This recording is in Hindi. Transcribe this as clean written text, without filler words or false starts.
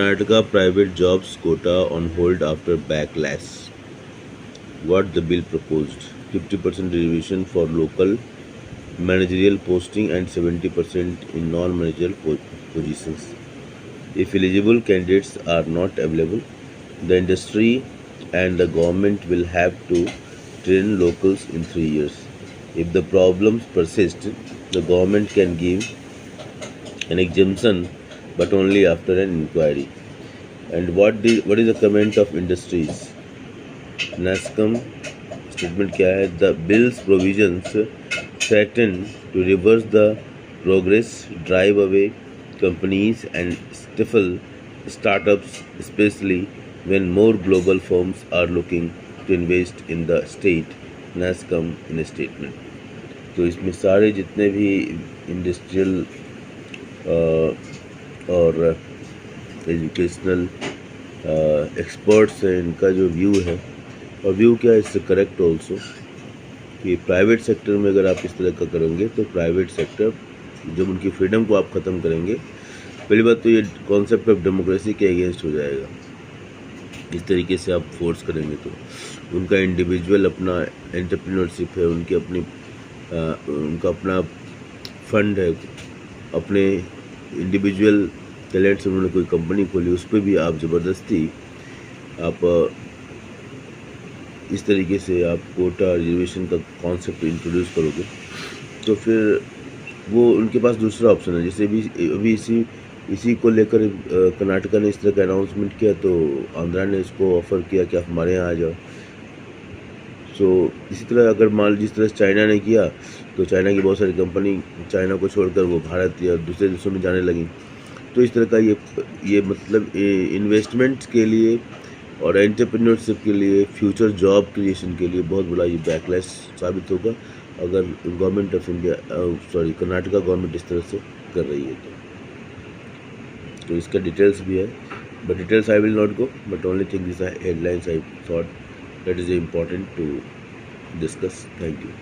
Karnataka private jobs quota on hold after backlash. What the bill proposed: 50% reservation for local managerial posting and 70% in non-managerial positions. If eligible candidates are not available, the industry and the government will have to train locals in 3 years. If the problems persist, the government can give an exemption, but only after an inquiry. And what is the comment of industries? NASCOM statement क्या है? The bill's provisions threaten to reverse the progress, drive away companies, and stifle startups, especially when more global firms are looking to invest in the state. NASCOM in a statement. तो इसमें सारे जितने भी इंडस्ट्रियल और एजुकेशनल एक्सपर्ट्स हैं, इनका जो व्यू है, और व्यू क्या है, इससे करेक्ट ऑल्सो, कि प्राइवेट सेक्टर में अगर आप इस तरह का करेंगे तो प्राइवेट सेक्टर जब उनकी फ्रीडम को आप ख़त्म करेंगे, पहली बात तो ये कॉन्सेप्ट ऑफ डेमोक्रेसी के अगेंस्ट हो जाएगा। इस तरीके से आप फोर्स करेंगे तो उनका इंडिविजुअल अपना एंटरप्रेन्योरशिप है, उनका अपना फंड है, अपने इंडिविजुअल टैलेंट से उन्होंने कोई कंपनी खोली, उस पर भी आप ज़बरदस्ती आप इस तरीके से आप कोटा रिजर्वेशन का कॉन्सेप्ट इंट्रोड्यूस करोगे, तो फिर वो उनके पास दूसरा ऑप्शन है। जैसे अभी इसी को लेकर कर्नाटका ने इस तरह का अनाउंसमेंट किया, तो आंध्रा ने इसको ऑफ़र किया कि आप हमारे यहाँ आ जाओ। सो इसी तरह अगर मान जिस तरह चाइना ने किया, तो चाइना की बहुत सारी कंपनी चाइना को छोड़कर वो भारत या दूसरे देशों में जाने लगी। तो इस तरह का ये मतलब इन्वेस्टमेंट्स के लिए और एंटरप्रेन्योरशिप के लिए, फ्यूचर जॉब क्रिएशन के लिए बहुत बड़ा ये बैकलैश साबित होगा अगर government of India Karnataka government इस तरह से कर रही है। तो इसका डिटेल्स भी है, but details I will not go, but only thing this headlines I thought that is important to discuss. Thank you.